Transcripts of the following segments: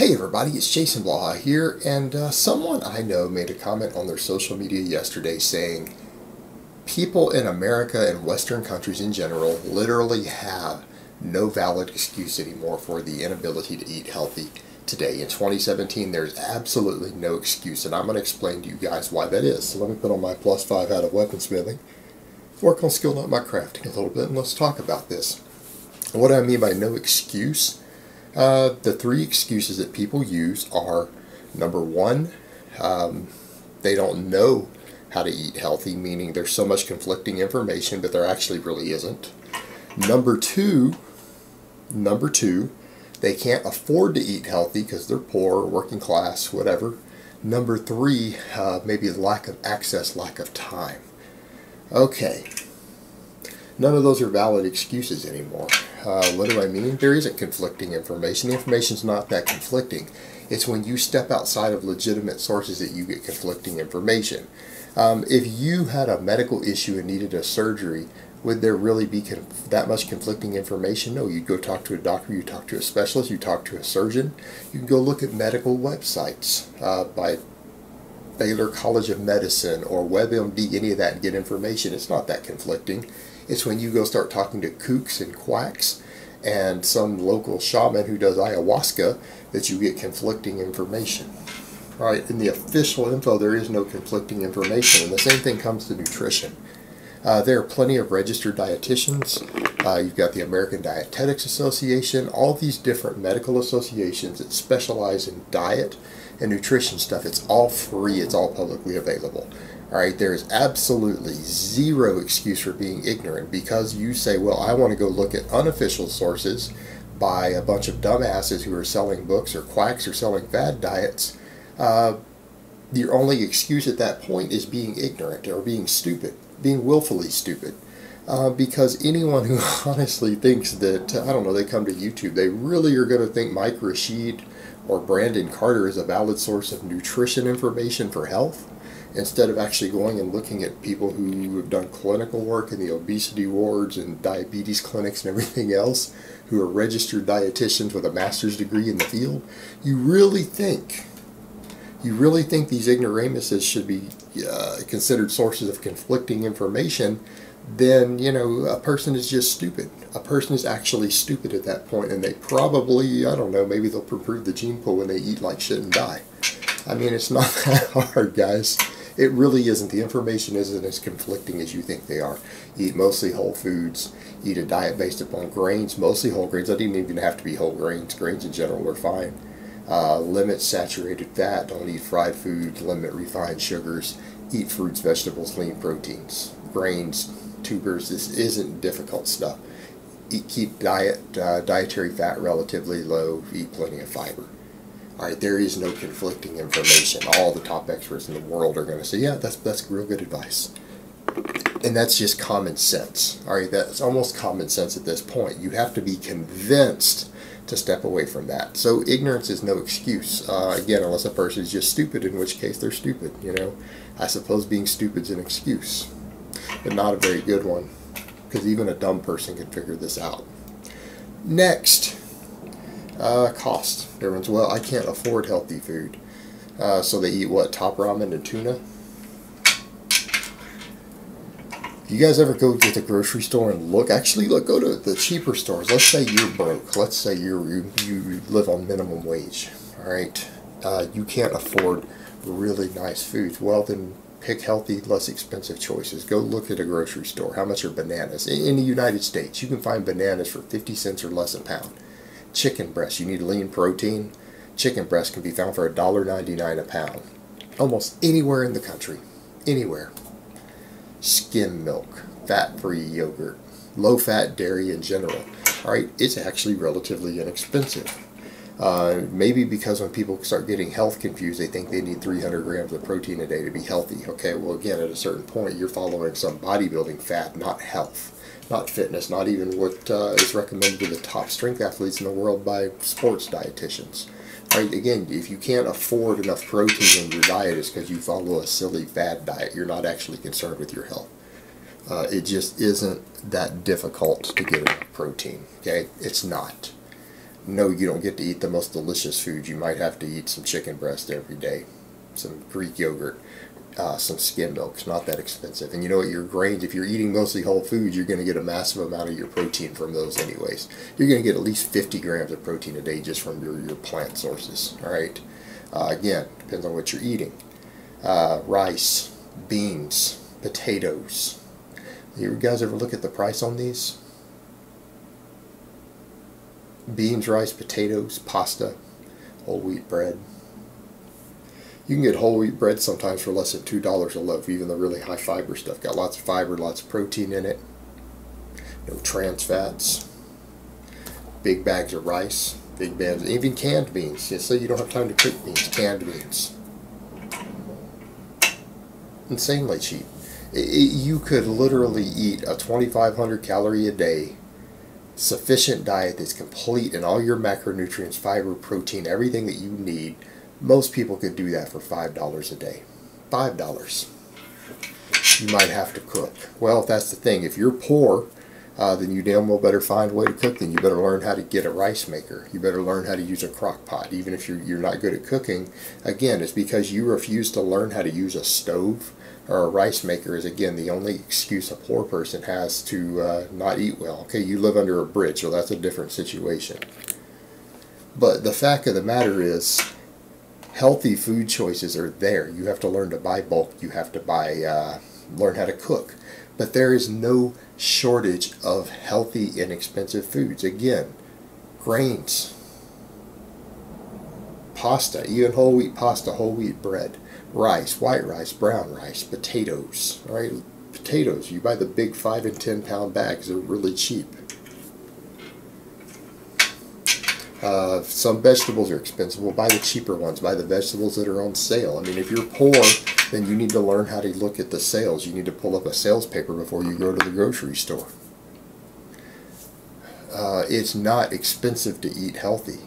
Hey everybody, it's Jason Blaha here, and someone I know made a comment on their social media yesterday saying people in America and Western countries in general literally have no valid excuse anymore for the inability to eat healthy today. In 2017, there's absolutely no excuse, and I'm going to explain to you guys why that is. So let me put on my +5 out of weaponsmithing, work on skilling up my crafting a little bit, and let's talk about this. What do I mean by no excuse? The three excuses that people use are, number one, they don't know how to eat healthy, meaning there's so much conflicting information, but there actually really isn't. Number two, they can't afford to eat healthy because they're poor, working class, whatever. Number three, maybe lack of access, lack of time. Okay. None of those are valid excuses anymore. What do I mean? There isn't conflicting information. The information's not that conflicting. It's when you step outside of legitimate sources that you get conflicting information. If you had a medical issue and needed a surgery, would there really be that much conflicting information? No, you'd go talk to a doctor, you talk to a specialist, you talk to a surgeon. You can go look at medical websites by Baylor College of Medicine or WebMD, any of that, and get information. It's not that conflicting. It's when you go start talking to kooks and quacks and some local shaman who does ayahuasca that you get conflicting information. All right, in the official info, there is no conflicting information, and the same thing comes to nutrition. There are plenty of registered dietitians. You've got the American Dietetics Association, all these different medical associations that specialize in diet and nutrition stuff. It's all free. It's all publicly available. All right, there is absolutely zero excuse for being ignorant because you say, well, I want to go look at unofficial sources by a bunch of dumbasses who are selling books or quacks or selling fad diets. Your only excuse at that point is being ignorant or being stupid, being willfully stupid. Because anyone who honestly thinks that, I don't know, they come to YouTube, they really are going to think Mike Rashid or Brandon Carter is a valid source of nutrition information for health, instead of actually going and looking at people who have done clinical work in the obesity wards and diabetes clinics and everything else, who are registered dietitians with a master's degree in the field. You really think these ignoramuses should be considered sources of conflicting information? Then, you know, a person is just stupid. A person is actually stupid at that point, and they probably, I don't know, maybe they'll prove the gene pool when they eat like shit and die. I mean, it's not that hard, guys. It really isn't. The information isn't as conflicting as you think they are. Eat mostly whole foods. Eat a diet based upon grains, mostly whole grains. That didn't even have to be whole grains. Grains in general are fine. Limit saturated fat. Don't eat fried food. Limit refined sugars. Eat fruits, vegetables, lean proteins, grains, tubers. This isn't difficult stuff. Keep dietary fat relatively low. Eat plenty of fiber. All right, there is no conflicting information. All the top experts in the world are going to say, yeah, that's real good advice. And that's just common sense. All right, that's almost common sense at this point. You have to be convinced to step away from that. So ignorance is no excuse. Again, unless a person is just stupid, in which case they're stupid. You know, I suppose being stupid is an excuse, but not a very good one, because even a dumb person can figure this out. Next. Cost. Everyone's, well, I can't afford healthy food. So they eat what? Top ramen and tuna? You guys ever go to the grocery store and look? Actually, look, go to the cheaper stores. Let's say you're broke. Let's say you live on minimum wage. All right. You can't afford really nice foods. Well, then pick healthy, less expensive choices. Go look at a grocery store. How much are bananas? In the United States, you can find bananas for 50 cents or less a pound. Chicken breast, you need lean protein. Chicken breast can be found for $1.99 a pound. Almost anywhere in the country. Anywhere. Skim milk, fat-free yogurt, low-fat dairy in general. Alright, it's actually relatively inexpensive. Maybe because when people start getting health confused, they think they need 300 grams of protein a day to be healthy. Okay, well again, at a certain point, you're following some bodybuilding fad, not health. Not fitness, not even what is recommended to the top strength athletes in the world by sports dietitians. Right? Again, if you can't afford enough protein in your diet, it's because you follow a silly fad diet. You're not actually concerned with your health. It just isn't that difficult to get enough protein. Okay, it's not. No, you don't get to eat the most delicious food. You might have to eat some chicken breast every day, some Greek yogurt, some skim milk. It's not that expensive. And you know what, your grains, if you're eating mostly whole foods, you're going to get a massive amount of your protein from those anyways. You're going to get at least 50 grams of protein a day just from your plant sources. All right. Again, depends on what you're eating. Rice, beans, potatoes. You guys ever look at the price on these? Beans, rice, potatoes, pasta, whole wheat bread. You can get whole wheat bread sometimes for less than $2 a loaf. Even the really high fiber stuff got lots of fiber, lots of protein in it. No trans fats. Big bags of rice, big bags, even canned beans. Just so you don't have time to cook beans, canned beans. Insanely cheap. You could literally eat a 2,500 calorie a day sufficient diet that's complete in all your macronutrients, fiber, protein, everything that you need. Most people could do that for $5 a day. $5. You might have to cook. Well, if that's the thing, if you're poor, then you damn well better find a way to cook. Then you better learn how to get a rice maker. You better learn how to use a crock pot. Even if you're not good at cooking, again, it's because you refuse to learn how to use a stove or a rice maker is, again, the only excuse a poor person has to not eat well. Okay, you live under a bridge, so that's a different situation. But the fact of the matter is, healthy food choices are there. You have to learn to buy bulk. You have to learn how to cook. But there is no shortage of healthy, inexpensive foods. Again, grains, pasta, even whole wheat pasta, whole wheat bread, rice, white rice, brown rice, potatoes. All right, potatoes. You buy the big 5 and 10 pound bags. They're really cheap. Some vegetables are expensive. Well, buy the cheaper ones. Buy the vegetables that are on sale. I mean, if you're poor, then you need to learn how to look at the sales. You need to pull up a sales paper before you go to the grocery store. It's not expensive to eat healthy.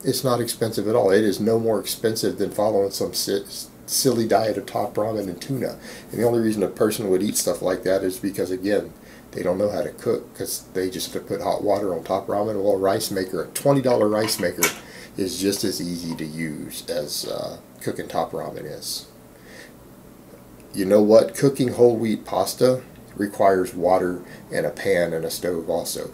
It's not expensive at all. It is no more expensive than following some silly diet of top ramen and tuna. And the only reason a person would eat stuff like that is because, again, they don't know how to cook because they just have to put hot water on top ramen. Well, a rice maker, a $20 rice maker, is just as easy to use as cooking top ramen is. You know what? Cooking whole wheat pasta requires water and a pan and a stove also.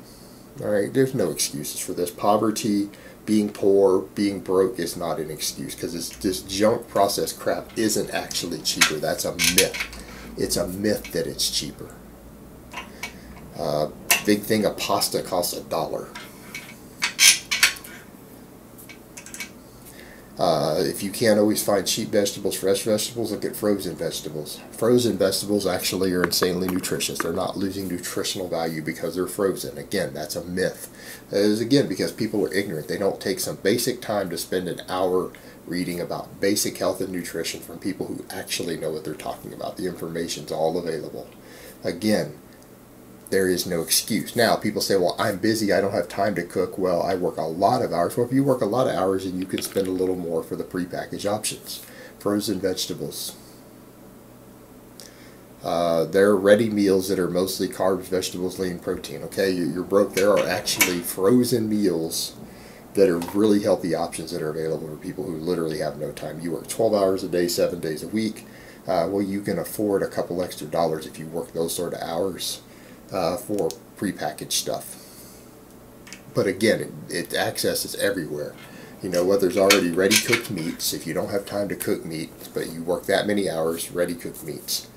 All right, there's no excuses for this. Poverty, being poor, being broke is not an excuse because this junk processed crap isn't actually cheaper. That's a myth. It's a myth that it's cheaper. Big thing of pasta costs $1. If you can't always find cheap vegetables, fresh vegetables, look at frozen vegetables. Frozen vegetables actually are insanely nutritious. They're not losing nutritional value because they're frozen. Again, that's a myth. That is, again, because people are ignorant. They don't take some basic time to spend an hour reading about basic health and nutrition from people who actually know what they're talking about. The information's all available. Again, there is no excuse. Now, people say, well, I'm busy, I don't have time to cook. Well, I work a lot of hours. Well, if you work a lot of hours, then you can spend a little more for the prepackaged options. Frozen vegetables. They're ready meals that are mostly carbs, vegetables, lean protein. Okay, you're broke. There are actually frozen meals that are really healthy options that are available for people who literally have no time. You work 12 hours a day, 7 days a week. Well, you can afford a couple extra dollars if you work those sort of hours. For prepackaged stuff. But again, access is everywhere. You know what? There's already ready cooked meats. If you don't have time to cook meat, but you work that many hours, ready cooked meats.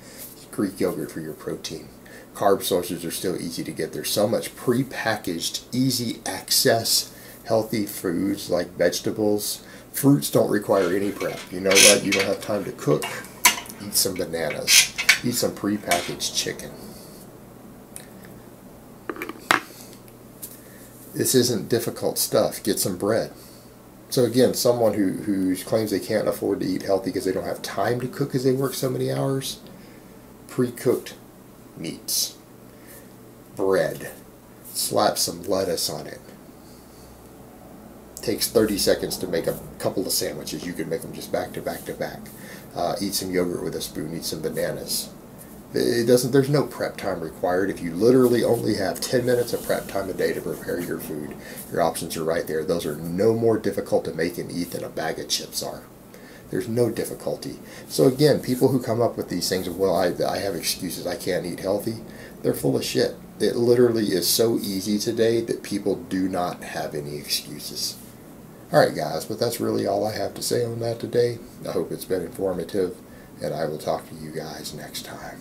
Greek yogurt for your protein. Carb sources are still easy to get. There's so much prepackaged, easy access, healthy foods like vegetables. Fruits don't require any prep. You know what? You don't have time to cook. Eat some bananas. Eat some prepackaged chicken. This isn't difficult stuff. Get some bread. So again, someone who claims they can't afford to eat healthy because they don't have time to cook because they work so many hours, pre-cooked meats, bread, slap some lettuce on it. Takes 30 seconds to make a couple of sandwiches. You can make them just back to back to back. Eat some yogurt with a spoon. Eat some bananas. It doesn't. There's no prep time required. If you literally only have 10 minutes of prep time a day to prepare your food, your options are right there. Those are no more difficult to make and eat than a bag of chips are. There's no difficulty. So again, people who come up with these things, well, I have excuses, I can't eat healthy, they're full of shit. It literally is so easy today that people do not have any excuses. Alright guys, but that's really all I have to say on that today. I hope it's been informative, and I will talk to you guys next time.